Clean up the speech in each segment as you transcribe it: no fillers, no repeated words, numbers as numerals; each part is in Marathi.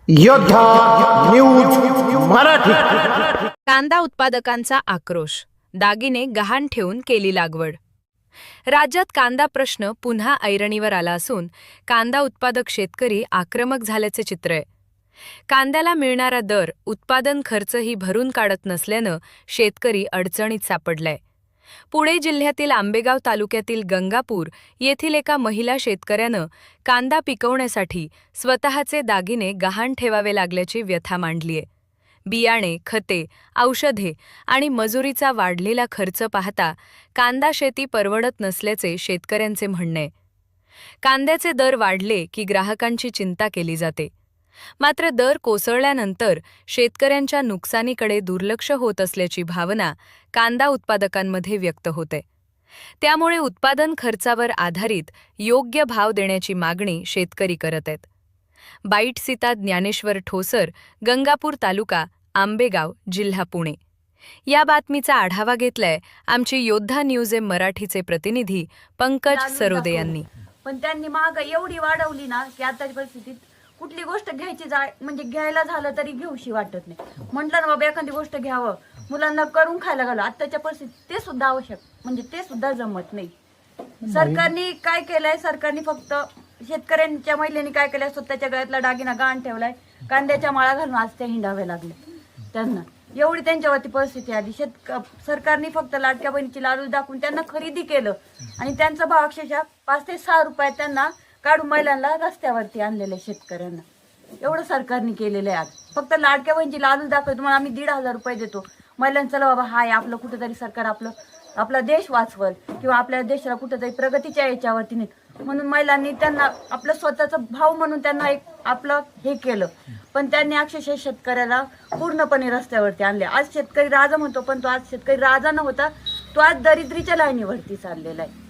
योद्धा न्यूज मराठी. कांदा उत्पादकांचा आक्रोश, दागिने गहाण ठेवून केली लागवड. राज्यात कांदा प्रश्न पुन्हा ऐरणीवर आला असून कांदा उत्पादक शेतकरी आक्रमक झाल्याचे चित्र आहे. कांद्याला मिळणारा दर, उत्पादन खर्चही भरून काढत नसल्यानं शेतकरी अडचणीत सापडलाय. पुणे जिल्ह्यातील आंबेगाव तालुक्यातील गंगापूर येथील एका महिला शेतकऱ्यानं कांदा पिकवण्यासाठी स्वतःचे दागिने गहाण ठेवावे लागल्याची व्यथा मांडलीय. बियाणे, खते, औषधे आणि मजुरीचा वाढलेला खर्च पाहता कांदा शेती परवडत नसल्याचे शेतकऱ्यांचे म्हणणे. कांद्याचे दर वाढले की ग्राहकांची चिंता केली जाते. मात्र दर कोसळल्यानंतर शेतकऱ्यांच्या नुकसानीकडे दुर्लक्ष होत असल्याची भावना कांदा उत्पादकांमध्ये व्यक्त होते. त्यामुळे उत्पादन खर्चावर आधारित योग्य भाव देण्याची मागणी शेतकरी करत आहेत. बाईट सीता ज्ञानेश्वर ठोसर, गंगापूर तालुका, आंबेगाव, जिल्हा पुणे. या बातमीचा आढावा घेतलाय आमची योद्धा न्यूज मराठीचे प्रतिनिधी पंकज सरोदे यांनी. पण त्यांनी महागाई एवढी वाढवली ना की आताच्या परिस्थितीत कुठली गोष्ट घ्यायची म्हणजे घ्यायला झालं तरी घेऊशी वाटत नाही. म्हटलं ना बाबा एखादी गोष्ट घ्यावं, मुलांना करून खायला घालू, आताच्या परिस्थितीत ते सुद्धा आवश्यक, म्हणजे ते सुद्धा जमत नाही. सरकारने काय केलंय, सरकारने फक्त शेतकऱ्यांच्या महिलांनी काय केलंय, स्वतःच्या गळ्यातला दागिना गहाण ठेवलाय, कांद्याच्या माळा घालून आज त्या हिंडाव्या लागल्या. त्यांना एवढी त्यांच्यावरती परिस्थिती आली. सरकारने फक्त लाडक्या बहिणीची लाडू दाखवून त्यांना खरेदी केलं आणि त्यांचा भाव अक्षरशः 5 ते 6 रुपयात त्यांना काढून महिलांना रस्त्यावरती आणलेलं आहे. शेतकऱ्यांना एवढं सरकारने केलेलं आहे. आज फक्त लाडक्या बहिणीची लाडू दाखवतो, तुम्हाला आम्ही 1,500 रुपये देतो, महिलांना चला बाबा हाय आपलं कुठेतरी सरकार आपला देश वाचवल किंवा आपल्या देशाला कुठेतरी प्रगतीच्या याच्यावरती नाही म्हणून महिलांनी त्यांना आपलं स्वतःचा भाव म्हणून त्यांना एक आपलं हे केलं. पण त्यांनी अक्षरशः शेतकऱ्याला पूर्णपणे रस्त्यावरती आणले. आज शेतकरी राजा म्हणतो, पण तो आज शेतकरी राजा न होता तो आज दरिद्रीच्या लाईनीवरती चाललेला आहे.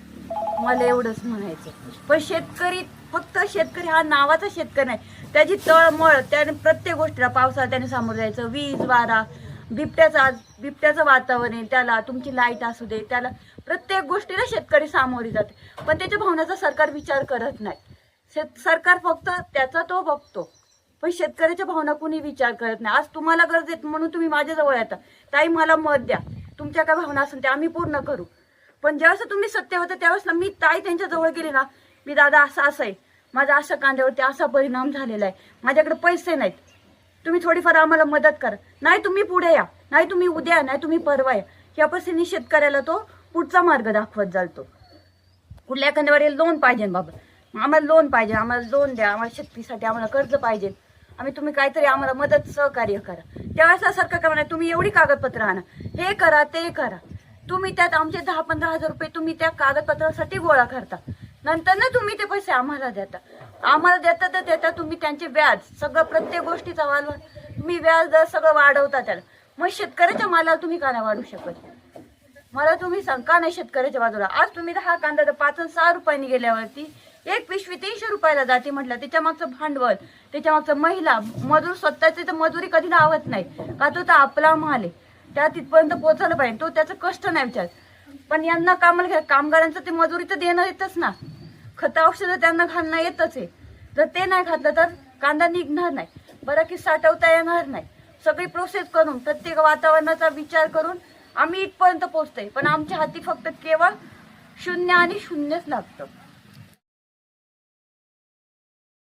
मला एवढंच म्हणायचं. पण शेतकरी फक्त शेतकरी हा नावाचा शेतकरी नाही, त्याची तळमळ, त्याने प्रत्येक गोष्टीला पावसाळ्यात त्याने सामोरं जायचं. वीज, वारा, बिबट्याचं वातावरण आहे, त्याला तुमची लाईट असू दे, त्याला प्रत्येक गोष्टीला शेतकरी सामोरी जाते. पण त्याच्या भावनाचा सरकार विचार करत नाही. सरकार फक्त त्याचा तो बघतो, पण शेतकऱ्याच्या भावना कुणी विचार करत नाही. आज तुम्हाला गरज येत म्हणून तुम्ही माझ्याजवळ येता, ताई मला मत द्या, तुमच्या काय भावना असेल ते आम्ही पूर्ण करू. पण ज्यावेळेस तुम्ही सत्य होतं त्यावेळेस मी ताई त्यांच्या जवळ गेली ना, मी दादा असं आहे, माझा असा कांद्यावरती असा परिणाम झालेला आहे, माझ्याकडे पैसे नाहीत, तुम्ही थोडीफार आम्हाला मदत करा. नाही तुम्ही पुढे या, नाही तुम्ही उद्या, नाही तुम्ही परवा या. या पद्धतीने शेतकऱ्याला तो पुढचा मार्ग दाखवत जातो. कुठल्या एखाद्यावर लोन पाहिजे बाबा, आम्हाला लोन पाहिजे, आम्हाला लोन द्या, आम्हाला शेतीसाठी आम्हाला कर्ज पाहिजे, आम्ही तुम्ही काहीतरी आम्हाला मदत सहकार्य करा. त्यावेळेस सरकार काय म्हणा, तुम्ही एवढी कागदपत्र आणा, हे करा ते करा. तुम्ही त्यात आमचे 10-15 हजार रुपये तुम्ही त्या कागदपत्रासाठी गोळा करता, नंतर ना तुम्ही ते पैसे आम्हाला देता. आम्हाला देता तुम्ही त्यांचे व्याज सगळं प्रत्येक गोष्टीचा तुम्ही व्याज दर सगळं वाढवता त्याला. मग शेतकऱ्याच्या मालाला तुम्ही का नाही वाढू शकत? मला तुम्ही सांगा नाही शेतकऱ्याच्या बाजूला. आज तुम्ही हा कांदा 5 आणि 6 रुपयांनी गेल्यावरती एक पिशवी 300 रुपयाला जाते म्हटलं, त्याच्या मागचं भांडवल, त्याच्या मागचं महिला मजूर, स्वतःची तर मजुरी कधी लावत नाही का, तो तर आपला माल आहे, त्या तिथपर्यंत पोहोचलं पाहिजे, तो त्याचं कष्ट नाही विचार. पण यांना कामगारांचं ते मजुरी तर देणं येतच ना, खतं औषधं त्यांना घालणं येतच आहे. जर ते नाही घातलं तर कांदा निघणार नाही, बरं की साठवता येणार नाही. सगळी प्रोसेस करून प्रत्येक वातावरणाचा विचार करून आम्ही इथपर्यंत पोहोचतोय. पण आमच्या हाती फक्त केवळ 0 आणि 0च लागतं.